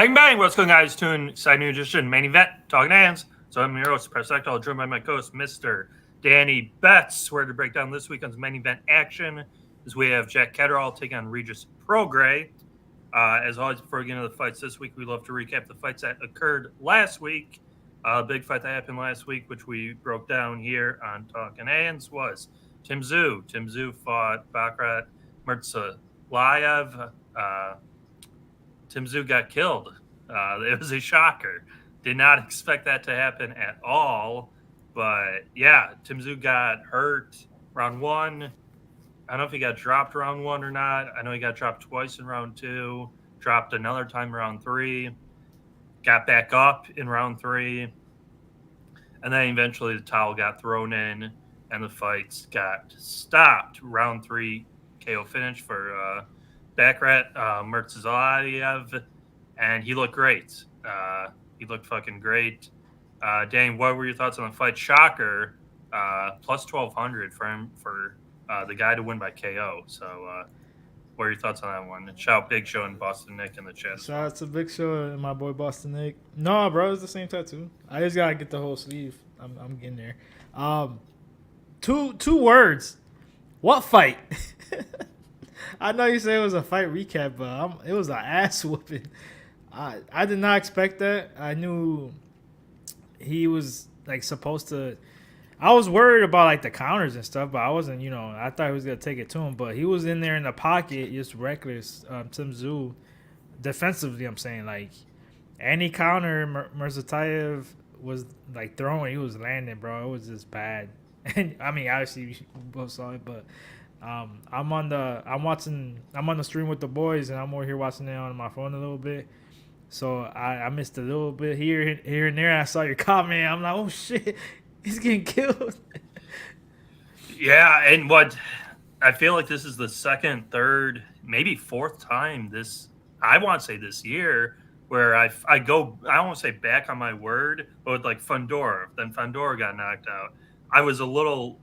Bang bang! What's going on, guys? Tune exciting new edition main event Talkin Hands. So I'm your host, Preston, joined by my co-host, Mr. Danny Betts. We're to break down this weekend's main event action as we have Jack Catterall taking on Regis Prograis. As always, before we get into the fights this week, we love to recap the fights that occurred last week. Big fight that happened last week, which we broke down here on Talkin Hands, was Tim Tszyu. Tim Tszyu fought Bakrat Murtalayev. Tim Tszyu got killed. It was a shocker. Did not expect that to happen at all. But yeah, Tim Tszyu got hurt round one. I don't know if he got dropped round one or not. I know he got dropped twice in round two, dropped another time round three, got back up in round three. And then eventually the towel got thrown in and the fights got stopped. Round three KO finish for Bakrat Murtalayev, and he looked great. He looked fucking great. Danny, what were your thoughts on the fight? Shocker, plus 1,200 for him for the guy to win by KO. So, what are your thoughts on that one? Shout Big Show and Boston Nick in the chat. Shout out to Big Show and my boy Boston Nick. No, bro, it's the same tattoo. I just gotta get the whole sleeve. I'm getting there. Two words. What fight? I know you say it was a fight recap, but it was an ass whooping. I did not expect that. I knew he was like supposed to. I was worried about like the counters and stuff, but I wasn't. I thought he was gonna take it to him, but he was in there in the pocket, just reckless. Tim Tszyu, defensively, I'm saying like any counter Murtalayev was like throwing, he was landing, bro. It was just bad. And I mean, obviously we both saw it, but. I'm on the stream with the boys, and I'm over here watching it on my phone a little bit. So I missed a little bit here and there. I saw your comment. I'm like, oh shit, he's getting killed. Yeah, and what I feel like this is the second, third, maybe fourth time I want to say this year where I don't want to say back on my word, but with like Fundora. Then Fundora got knocked out. I was a little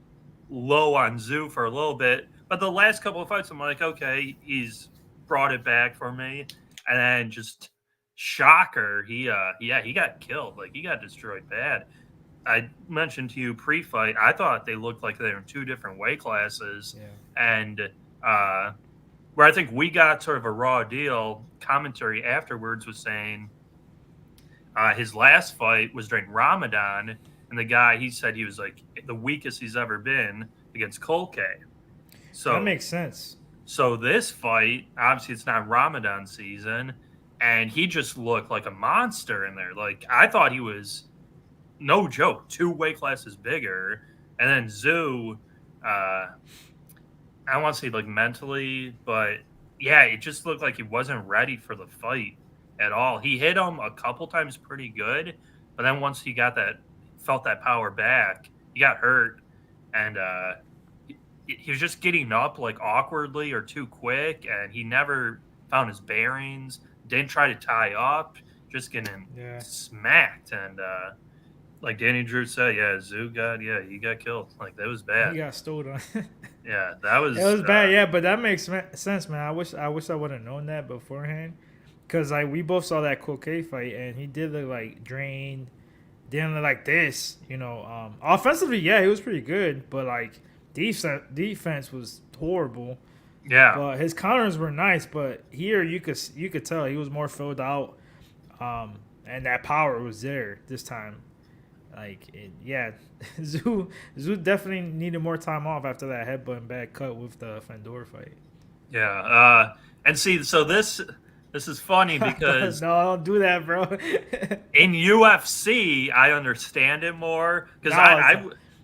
low on Tszyu for a little bit, but the last couple of fights I'm like, okay, he's brought it back for me. And then just shocker, he got killed. Like, he got destroyed bad. I mentioned to you pre-fight, I thought they looked like they were in two different weight classes. Yeah. And where I think we got sort of a raw deal, commentary afterwards was saying his last fight was during Ramadan. And the guy, he said he was like the weakest he's ever been against Kolke. So that makes sense. So this fight, obviously it's not Ramadan season, and he just looked like a monster in there. Like, I thought he was, no joke, 2 weight classes bigger. And then Tszyu, I don't want to say like mentally, but yeah, it just looked like he wasn't ready for the fight at all. He hit him a couple times pretty good, but then once he felt that power back, he got hurt, and he was just getting up like awkwardly or too quick, and he never found his bearings, didn't try to tie up, just getting smacked. And like Danny Drew said, Tszyu he got killed. Like, that was bad. He got stolen on. Yeah, that was. It was bad, yeah, but that makes sense, man. I wish I would have known that beforehand, because like we both saw that Kolke fight, and he did look like drained. Didn't look like this, offensively, yeah, he was pretty good, but like defense was horrible. Yeah, but his counters were nice. But here you could tell he was more filled out, and that power was there this time. Like, Tszyu definitely needed more time off after that headbutt and bad cut with the Fandor fight. Yeah, and see, so this is funny because no, don't do that, bro. In UFC, I understand it more because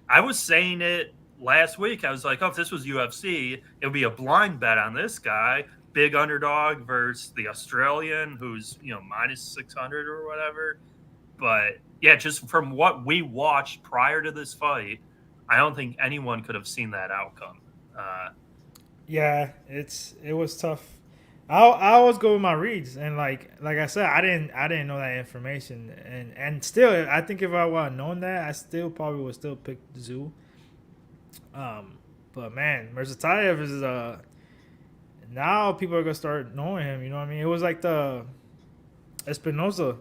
I was saying it last week. I was like, oh, if this was UFC, it would be a blind bet on this guy, big underdog versus the Australian who's minus 600 or whatever. But yeah, just from what we watched prior to this fight, I don't think anyone could have seen that outcome. Yeah, it was tough. I always go with my reads, and like I said, I didn't know that information, and still, I think if I would have known that, I still probably would still pick Tszyu. But man, Murtalayev is now people are gonna start knowing him. You know what I mean? It was like the Espinoza,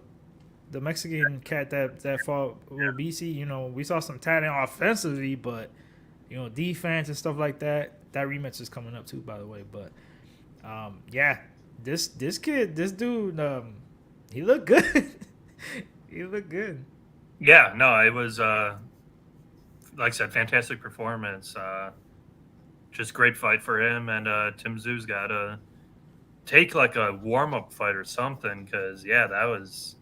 the Mexican cat that fought Robisi. We saw some talent offensively, but defense and stuff like that. That rematch is coming up too, by the way. But yeah, this kid, this dude, he looked good. He looked good. Yeah, no, it was like I said, fantastic performance. Just great fight for him, and Tim Zoo's got to take like a warm up fight or something because that was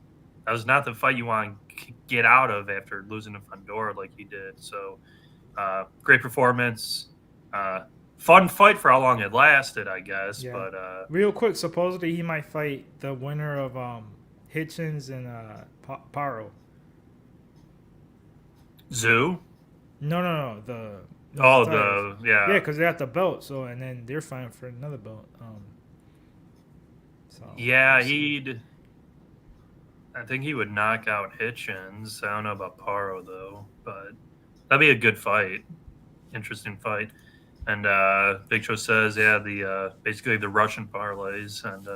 not the fight you want to get out of after losing to Fundora like he did. So great performance, fun fight for how long it lasted, I guess. Yeah. But real quick, supposedly he might fight the winner of Hitchens and Paro. Zoo. No. Yeah, because they got the belt. So and then they're fighting for another belt. Yeah, I think he would knock out Hitchens. I don't know about Paro though, but that'd be a good fight, interesting fight. And Big Show says, the basically the Russian parlays and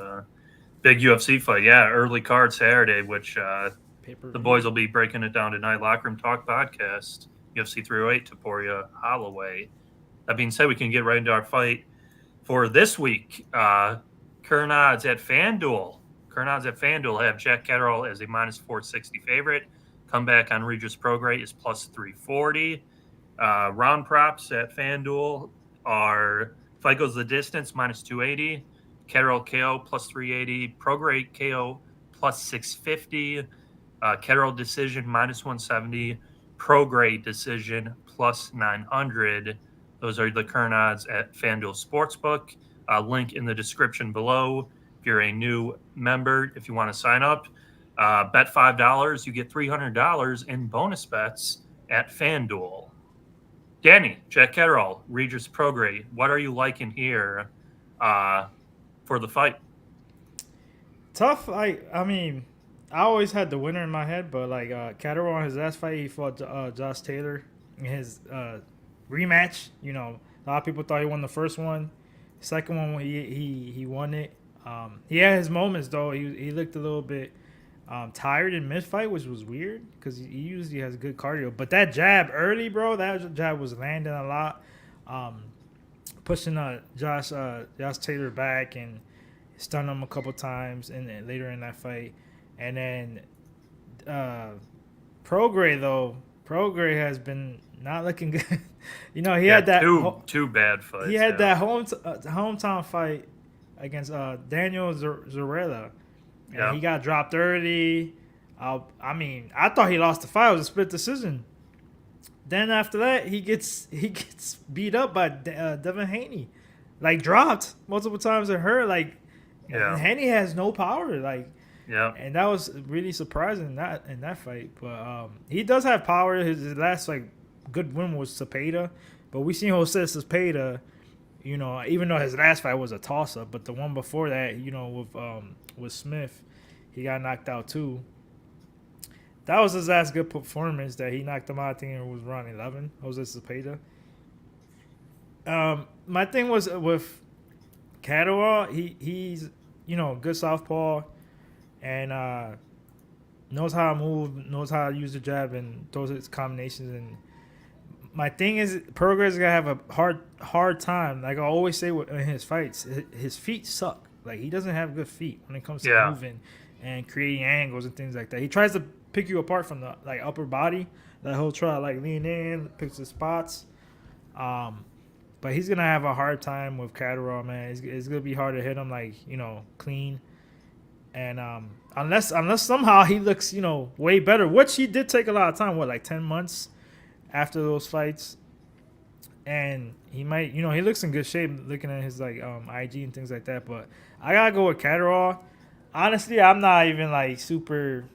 big UFC fight. Yeah, early card Saturday, which the boys will be breaking it down tonight. Locker Room Talk podcast, UFC 308, Taporia Holloway. That being said, we can get right into our fight for this week. Current odds at FanDuel. Have Jack Catterall as a minus 460 favorite. Comeback on Regis Prograis is plus 340. Round props at FanDuel are fight goes the distance minus 280. Catterall KO plus 380. Prograis KO plus 650. Catterall decision minus 170. Prograis decision plus 900. Those are the current odds at FanDuel Sportsbook. Link in the description below. If you're a new member, if you want to sign up, bet $5, you get $300 in bonus bets at FanDuel. Danny, Jack Catterall, Regis Prograis, what are you liking here for the fight? Tough. I mean, I always had the winner in my head, but like Catterall in his last fight, he fought Josh Taylor in his rematch. A lot of people thought he won the first one. Second one, he won it. He had his moments though. He looked a little bit tired in mid fight, which was weird because he usually has good cardio. But that jab early, bro, that jab was landing a lot, pushing Josh Taylor back and stunned him a couple times, and then later in that fight, and then Prograis has been not looking good. He had that two bad fights. He had that hometown fight against Daniel Zarella. And he got dropped early. I thought he lost the fight. It was a split decision. Then after that, he gets beat up by Devin Haney, like dropped multiple times and hurt. Like Haney has no power. Like and that was really surprising in that fight. But he does have power. His last good win was Cepeda, but we seen Jose Cepeda, even though his last fight was a toss up, but the one before that, with Smith, he got knocked out too. That was his last good performance that he knocked him out. I think it was round 11, Jose Cepeda. My thing was with Catterall, he's good southpaw and knows how to move, knows how to use the jab and those his combinations. And my thing is, Prograis is gonna have a hard time. Like I always say in his fights, his feet suck. Like he doesn't have good feet when it comes to moving and creating angles and things like that. He tries to pick you apart from the upper body. That he'll try lean in, picks the spots. But he's gonna have a hard time with Catterall, man. It's gonna be hard to hit him clean. And unless somehow he looks way better, which he did take a lot of time. 10 months after those fights, and he might he looks in good shape looking at his IG and things like that. But I gotta go with Catterall. Honestly, I'm not even super.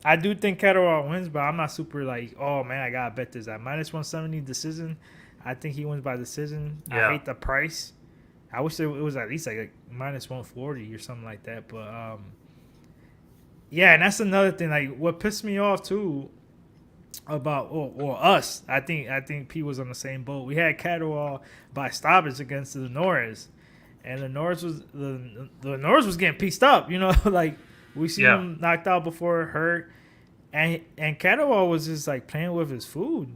I do think Catterall wins, but I'm not super oh man, I gotta bet this at minus 170 decision. I think he wins by decision. I hate the price. I wish it was at least minus 140 or something like that. But and that's another thing. What pissed me off too about or us. I think P was on the same boat. We had Catterall by stoppage against the Norris, and the Norris was getting pieced up. We seen Yeah. him knocked out before, hurt, and Catterall was just like playing with his food.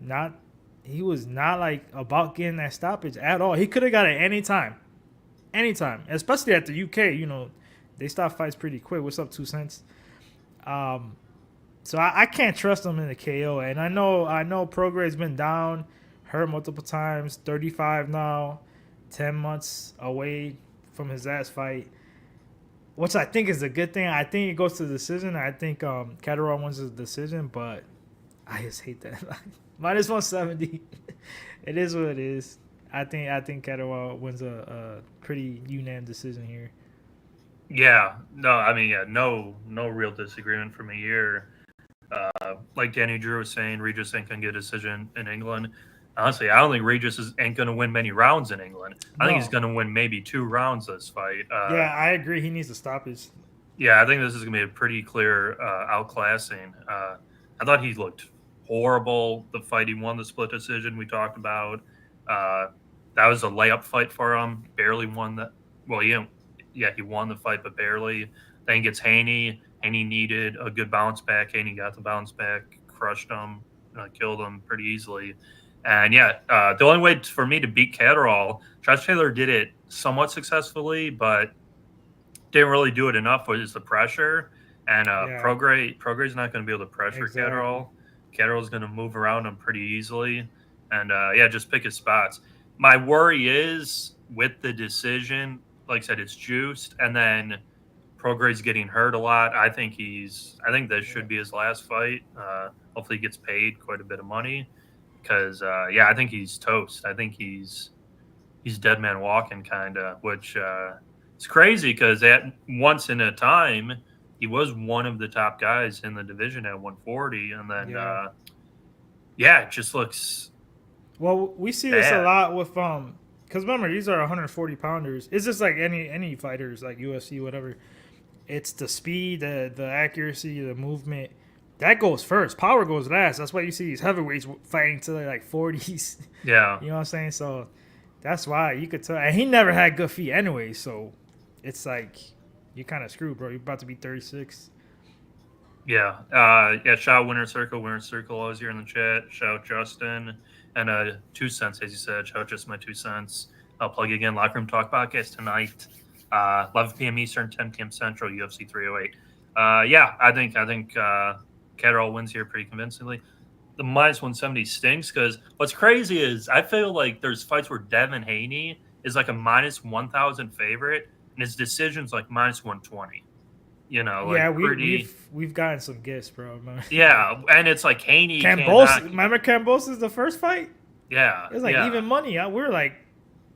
He was not like about getting that stoppage at all. He could have got it anytime, especially at the UK. They stop fights pretty quick. What's up, 2 cents? Um, so I can't trust him in the KO. And I know Prograis been down, hurt multiple times, 35 now, 10 months away from his last fight, which I think is a good thing. I think it goes to the decision. I think Catterall wins the decision, but I just hate that. Minus 170. It is what it is. I think Catterall wins a pretty unanimous decision here. Yeah. No, I mean, yeah, no real disagreement from a year. Like Danny Drew was saying, Regis ain't gonna get a decision in England. Honestly, I don't think Regis ain't gonna win many rounds in England. I think he's No. gonna win maybe 2 rounds this fight. Yeah, I agree. He needs a stoppage. Yeah, I think this is gonna be a pretty clear outclassing. I thought he looked horrible the fight he won, the split decision we talked about. Uh, that was a layup fight for him. Barely won that. Well, he won the fight, but barely. Then he gets Haney. Haney needed a good bounce back. Haney got the bounce back, crushed him, killed him pretty easily. And yeah, the only way for me to beat Catterall, Josh Taylor did it somewhat successfully, but didn't really do it enough was the pressure. And Yeah, Prograis not going to be able to pressure exactly. Catterall. Catterall's going to move around him pretty easily. And yeah, just pick his spots. My worry is with the decision, like I said, it's juiced. And then Prograis getting hurt a lot. I think this Yeah. should be his last fight. Hopefully he gets paid quite a bit of money. Because, yeah, I think he's toast. I think he's dead man walking, kind of, which it's crazy because at once in a time he was one of the top guys in the division at 140, and then Yeah. yeah, it just looks Well, we see this a bad. lot with because remember these are 140 pounders. It's just like any fighters like UFC, whatever. It's the speed, the accuracy, the movement that goes first. Power goes last. That's why you see these heavyweights fighting to their like 40s. Yeah, You know what I'm saying? So that's why you could tell. And he never had good feet anyway. So it's like you kind of screwed, bro. You're about to be 36. yeah, yeah. Shout out Winner Circle. I was here in the chat. Shout out Justin and 2 cents, as you said. Shout out just my 2 cents. I'll plug again. Locker Room Talk podcast tonight, 11 p.m. Eastern, 10 p.m. Central. UFC 308. Yeah, I think Catterall wins here pretty convincingly. The minus 170 stinks because what's crazy is I feel like there's fights where Devin Haney is like a minus 1,000 favorite and his decision's like minus 120. Yeah, Like pretty. we've gotten some gifts, bro. Yeah, and it's like Haney can't Cambos, knock. remember Cambos' the first fight? Yeah, It was like yeah, even money. We were like,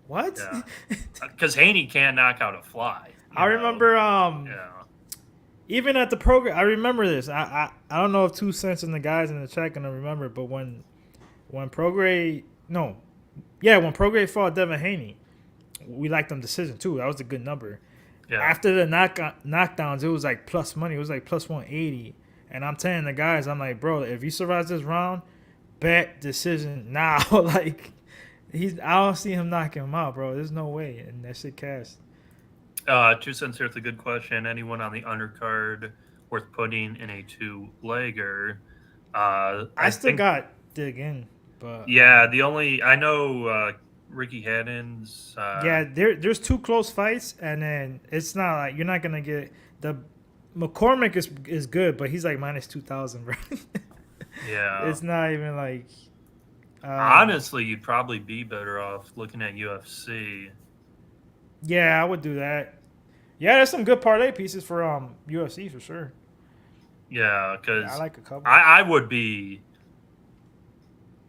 what? yeah. Because Haney can't knock out a fly. I remember Yeah, even at the program. I remember this. I don't know if 2 cents and the guys in the chat gonna remember, but when Prograis no, yeah, when Prograis fought Devin Haney, we liked them decision too. That was a good number. yeah. After the knockdowns, it was like plus money. It was like plus 180. And I'm telling the guys, I'm like, bro, if you survive this round, bet decision now. Like I don't see him knocking him out, bro. There's no way. And that shit cast. 2 cents here. It's a good question. Anyone on the undercard worth putting in a two-legger? I I still think. got dig in, but Yeah, the only I know Ricky Haddon's. yeah, there's two close fights, and then it's not like you're not gonna get the McCormick is good, but he's like minus 2,000, bro. Yeah, It's not even like honestly, you'd probably be better off looking at UFC. yeah, I would do that. Yeah, there's some good parlay pieces for UFC for sure. Yeah, Yeah, I because like a couple. I would be.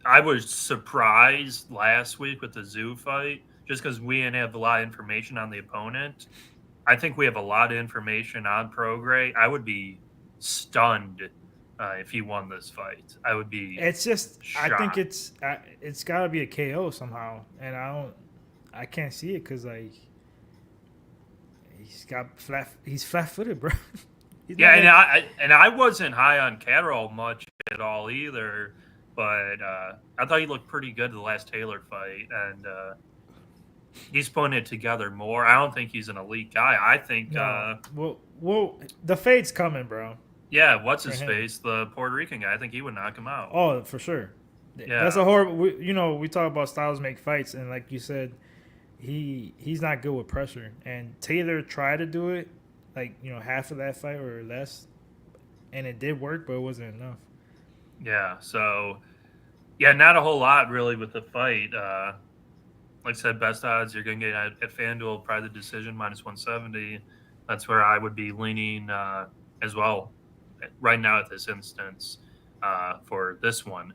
I was surprised last week with the Zoo fight, just because we didn't have a lot of information on the opponent. I think we have a lot of information on Prograis. I would be stunned if he won this fight. I would be It's just I think shocked. it's got to be a KO somehow, and I can't see it because like he's flat footed, bro. He's Yeah, not and gonna. I wasn't high on Catterall much at all either, but I thought he looked pretty good the last Taylor fight, and He's putting it together more. I don't think he's an elite guy. I think, No, well, the fade's coming, bro, yeah, what's for his him. face, the Puerto Rican guy. I think he would knock him out. Oh, for sure. That's a Yeah, horrible. We talk about styles make fights, and like you said, he's not good with pressure. And Taylor tried to do it, like half of that fight or less, and it did work, but it wasn't enough. yeah. So yeah, not a whole lot really with the fight. Like I said, best odds you're going to get at FanDuel, probably the decision -170. That's where I would be leaning as well right now at this instance for this one.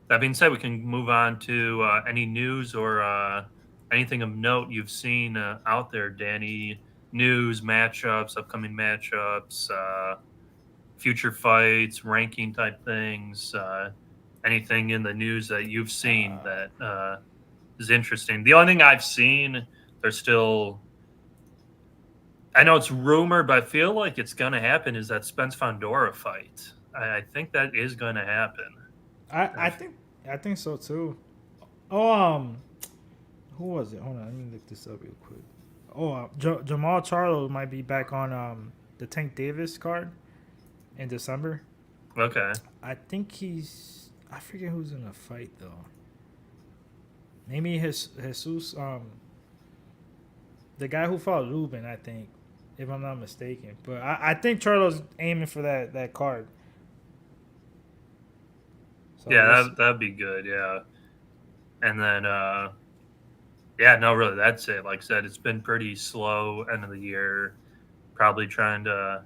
That being said, we can move on to any news or anything of note you've seen out there, Danny. News, matchups, upcoming matchups, future fights, ranking type things. Anything in the news that you've seen Uh, that is interesting. The only thing I've seen, there's still, I know it's rumored, but I feel like it's going to happen, is that Spence Fondora fight. I think that is going to happen. I If, think I think so too. Oh, who was it? Hold on, let me look this up real quick. Oh, Jamal Charlo might be back on the Tank Davis card in December. okay. I think he's. I forget who's in the fight though. Maybe his Jesus, the guy who fought Ruben, I think, if I'm not mistaken. But I think Charlo's aiming for that card. So Yeah, we'll see. that'd be good. Yeah. And then, yeah, no, really, that's it. Like I said, it's been pretty slow end of the year. Probably trying to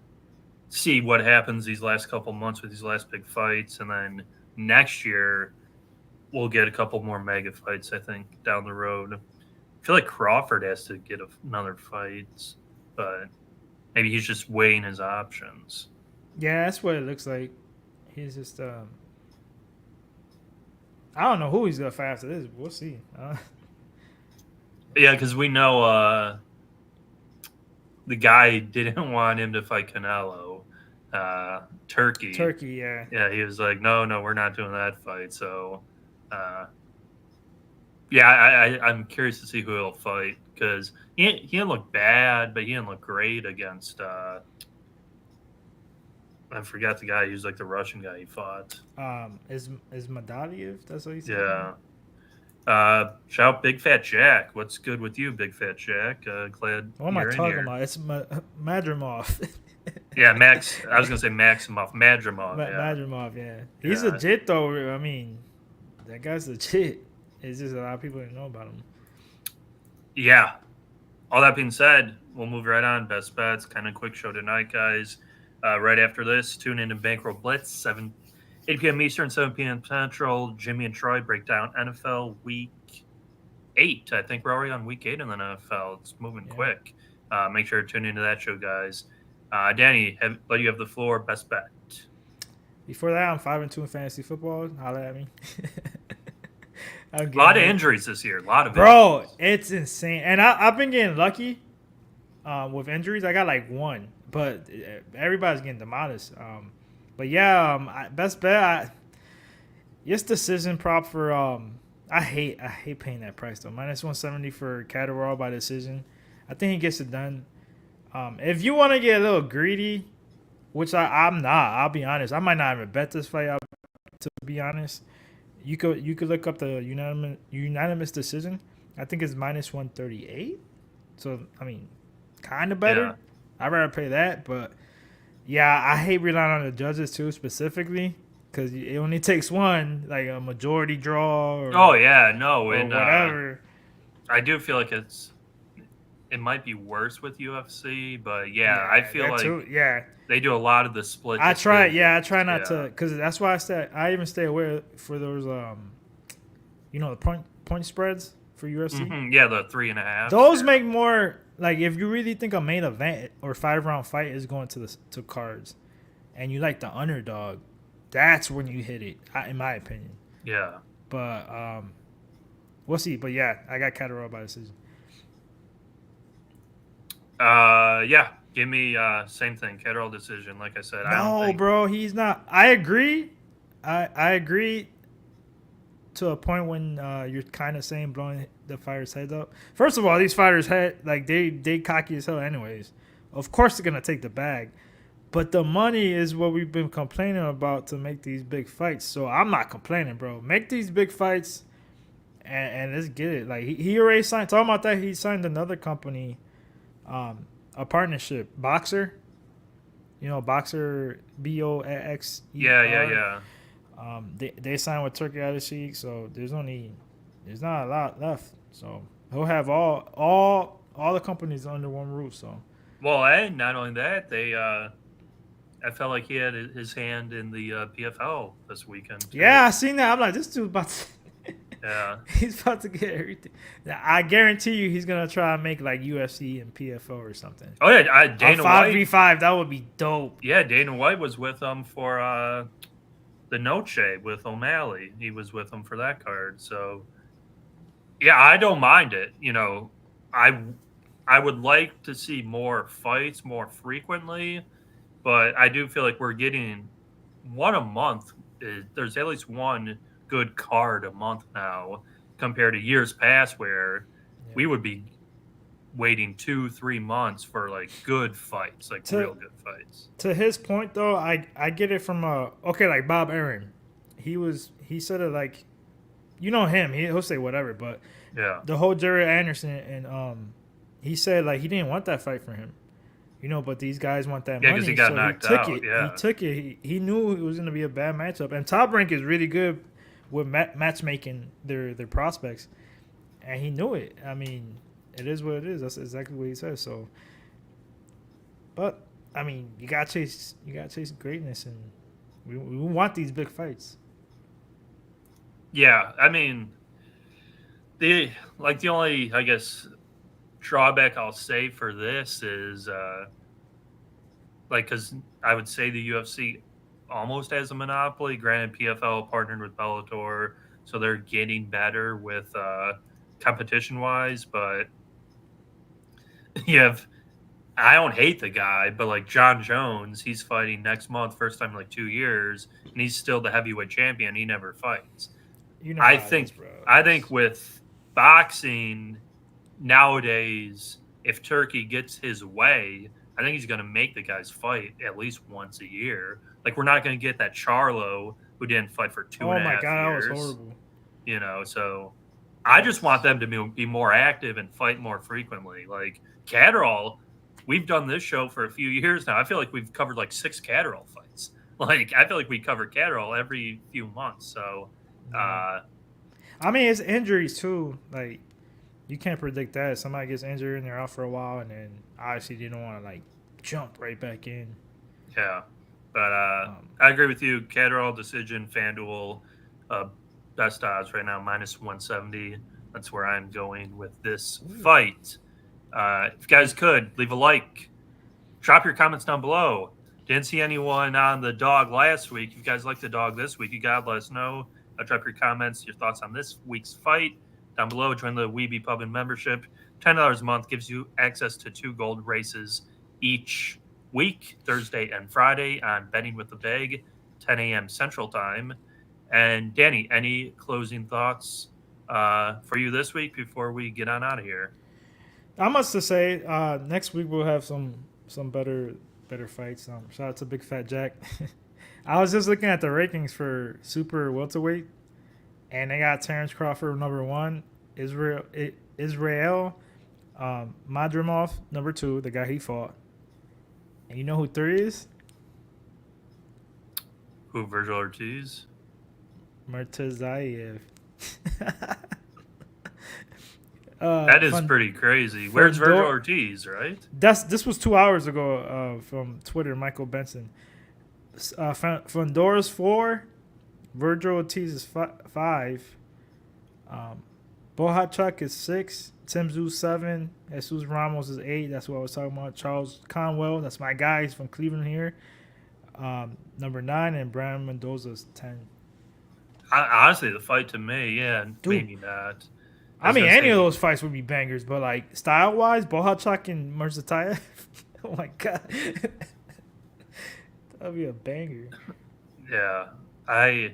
see what happens these last couple months with these last big fights. And then next year, we'll get a couple more mega fights, I think, down the road. I feel like Crawford has to get another fight, but maybe he's just weighing his options. Yeah, that's what it looks like. He's just I don't know who he's gonna fight after this. We'll see. Yeah, because we know the guy didn't want him to fight Canelo. Turkey. Turkey, yeah. Yeah, he was like, no, no, we're not doing that fight. So, uh, yeah, I'm curious to see who he'll fight because he didn't look bad, but he didn't look great against. I forgot the guy. He was like the Russian guy he fought. Is Madaliev? That's what he said. Yeah. Shout Big Fat Jack. What's good with you, Big Fat Jack? Glad What am I you're in talking here. about? It's Madrimov. Yeah, Max. I was gonna say Maximov, Madrimov. Yeah, Madrimov, yeah. He's yeah, legit though. I mean, that guy's legit. It's just a lot of people didn't know about him. yeah. All that being said, we'll move right on. Best bets, kind of quick show tonight, guys. Right after this, tune in to Bankroll Blitz, 8 p.m. Eastern, 7 p.m. Central. Jimmy and Troy break down NFL Week 8. I think we're already on Week 8 in the NFL. It's moving Yeah. quick. Make sure to tune into that show, guys. Danny, let you have the floor. Best bet. Before that, I'm 5-2 in fantasy football. Holla at me. I'm A lot of getting injuries this year. A lot of bro. injuries. It's insane, and I've been getting lucky with injuries. I got like one, but everybody's getting demolished. But yeah, best bet. Just decision prop for. I hate paying that price though. -170 for Catterall by decision. I think he gets it done. If you want to get a little greedy, which I'm not. I'll be honest. I might not even bet this fight out. To be honest, you could look up the unanimous decision. I think it's -138. So I mean, kind of better. Yeah. I'd rather pay that, but yeah, I hate relying on the judges too specifically because it only takes one, like a majority draw Oh yeah, no, or and whatever. I do feel like it might be worse with UFC, but yeah, I Yeah, feel that like too. Yeah, they do a lot of the split. I try. decisions. Yeah, I try not to Yeah. because that's why I even stay away for those the point spreads for UFC. Yeah, the 3.5. Those make more like if you really think a main event or 5 round fight is going to cards, and you like the underdog, that's when you hit it, in my opinion. Yeah. But we'll see. But yeah, I got Catterall by decision. Yeah. Give me same thing. Catterall decision. Like I said, I don't No, think. bro, he's not. I agree. I agree. to a point when you're kind of saying blowing the fighters' heads up. First of all, these fighters head like they cocky as hell anyways. Of course they're gonna take the bag. But the money is what we've been complaining about to make these big fights. So I'm not complaining, bro. Make these big fights and let's get it. Like he already signed. Talking about that, he signed another company, a partnership, Boxer. You know, Boxer, Boxer. Yeah. They signed with Turkey Al-Sheikh, so there's not a lot left. So he'll have all the companies under one roof. So Well, and not only that, I felt like he had his hand in the PFL this weekend. Too. yeah, I seen that. I'm like, this dude about to. Yeah. He's about to get everything. I guarantee you, he's gonna try and make like UFC and PFO or something. Oh yeah, Dana White. 5v5, that would be dope. Yeah, Dana White was with him for the Noche with O'Malley. He was with him for that card. So yeah, I don't mind it. You know, I would like to see more fights more frequently, but I do feel like we're getting one a month. There's at least one good card a month now compared to years past where we would be waiting 2-3 months for like good fights, like real good fights. To his point though, I get it from okay, like Bob Arum. He said it like, you know him, he'll say whatever, but yeah, the whole Jerry Anderson and he said like he didn't want that fight for him. You know, but these guys want that money. Because he got knocked out. Yeah. He took it. He knew it was going to be a bad matchup. And Top Rank is really good with matchmaking their prospects. And he knew it. I mean, it is what it is. That's exactly what he says. So, but I mean, you got to chase greatness, and we want these big fights. Yeah, I mean, the only, I guess, drawback I'll say for this is because I would say the UFC almost has a monopoly. Granted, PFL partnered with Bellator, so they're getting better with competition wise. But I don't hate the guy, but like John Jones, he's fighting next month, first time in like 2 years, and he's still the heavyweight champion. He never fights. You know, I think with boxing nowadays, if Turkey gets his way, I think he's going to make the guys fight at least once a year. Like, we're not going to get that Charlo who didn't fight for 2.5 years. Oh my God, that was horrible. You know, so I just want them to be more active and fight more frequently. Like Catterall, we've done this show for a few years now. I feel like we've covered like 6 Catterall fights. Like, I feel like we cover Catterall every few months. So, I mean, it's injuries too. Like, you can't predict that. Somebody gets injured and they're out for a while, and then obviously they don't want to like jump right back in. Yeah, but I agree with you. Catterall decision, FanDuel, best odds right now -170. That's where I'm going with this fight. If you guys could leave a like, drop your comments down below. Didn't see anyone on the dog last week. If you guys like the dog this week, you gotta let us know. Drop your comments, your thoughts on this week's fight down below. Join the Weeby Pub and membership. $10 a month gives you access to 2 gold races each week, Thursday and Friday, on Betting with the Bag, 10 a.m. Central Time. And Danny, any closing thoughts for you this week before we get on out of here? I must say, next week we'll have some better fights. Shout out to Big Fat Jack. I was just looking at the rankings for super welterweight, and they got Terrence Crawford number 1, Israel Madrimov number 2, the guy he fought. And you know who 3 is? Who, Virgil Ortiz? Murtazayev. That is pretty crazy. Where's Virgil Ortiz, right? This was 2 hours ago from Twitter, Michael Benson. Fondora's 4, Virgil Ortiz is 5, Bohachuk is 6, Tim Zoo's 7, Jesus Ramos is 8. That's what I was talking about. Charles Conwell, that's my guy. He's from Cleveland here. Number 9, and Brian Mendoza is 10. Honestly, the fight to me, Dude. maybe not. I mean, any of those fights would be bangers, but like style-wise, Bohachuk and Murzayev, oh my God. That'd be a banger. Yeah, I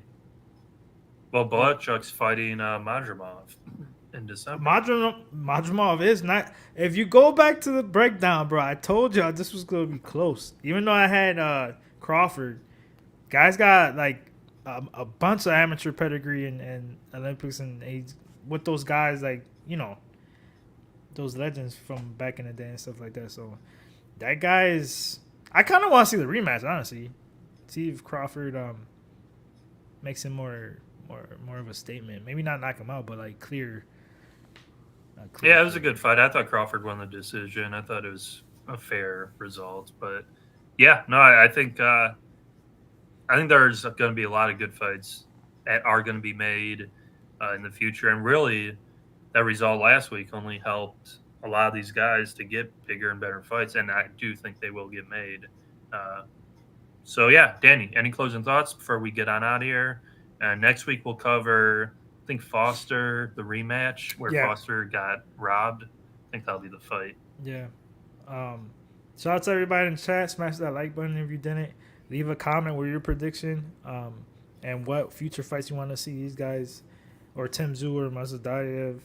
Well, Bochuk's fighting Madrimov in December. Madrimov is not. If you go back to the breakdown, bro, I told y'all this was gonna be close. Even though I had Crawford, guys got like a bunch of amateur pedigree and Olympics and age with those guys, like, you know, those legends from back in the day and stuff like that. So that guy is. I kind of want to see the rematch, honestly. See if Crawford makes him more of a statement. Maybe not knock him out, but like clear. Yeah, it was a good fight. I thought Crawford won the decision. I thought it was a fair result. But yeah, no, I think there's going to be a lot of good fights that are going to be made in the future. And really, that result last week only helped a lot of these guys to get bigger and better fights. And I do think they will get made. So yeah, Danny, any closing thoughts before we get on out of here? Next week we'll cover, I think, Foster, the rematch where Foster got robbed. I think that'll be the fight. Yeah. Shout out to everybody in the chat. Smash that like button if you didn't. Leave a comment with your prediction and what future fights you want to see these guys, or Tim Tszyu or Mazadayev.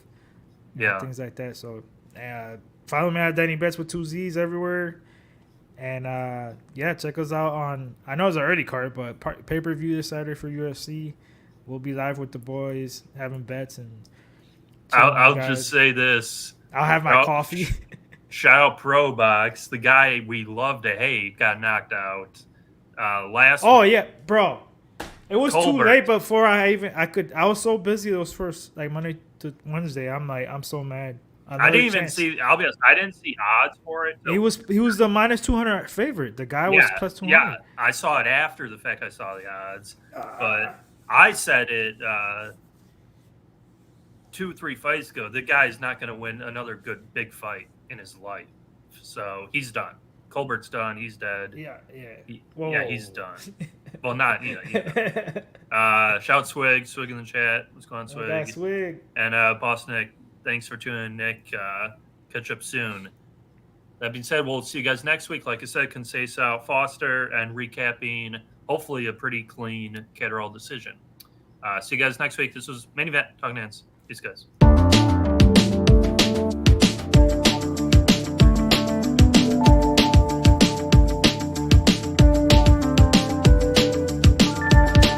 Yeah. Things like that. So follow me at Danny Betts with 2 Z's everywhere. And check us out on, I know it's an early card, but pay-per-view this Saturday for UFC. We'll be live with the boys, having bets. And I'll just say this. I'll have my coffee. Shout out Pro Box. The guy we love to hate got knocked out last week. Yeah, bro. It was Colbert. Too late before I was so busy those first, like, Monday to Wednesday. I'm so mad. I didn't even see. I'll be honest. I didn't see odds for it. He was the minus 200 favorite. The guy was plus 200. Yeah, I saw it after the fact. I saw the odds, but I said it 2-3 fights ago. The guy's not going to win another good big fight in his life. So he's done. Colbert's done. He's dead. Yeah. He's done. Well, not shout out Swig in the chat. What's going on, Swig? Swig. And Boss Nick. Thanks for tuning in, Nick. Catch up soon. That being said, we'll see you guys next week. Like I said, Conceição, Foster, and recapping hopefully a pretty clean Catterall decision. See you guys next week. This was Main Event. Talkin Hands. Peace, guys.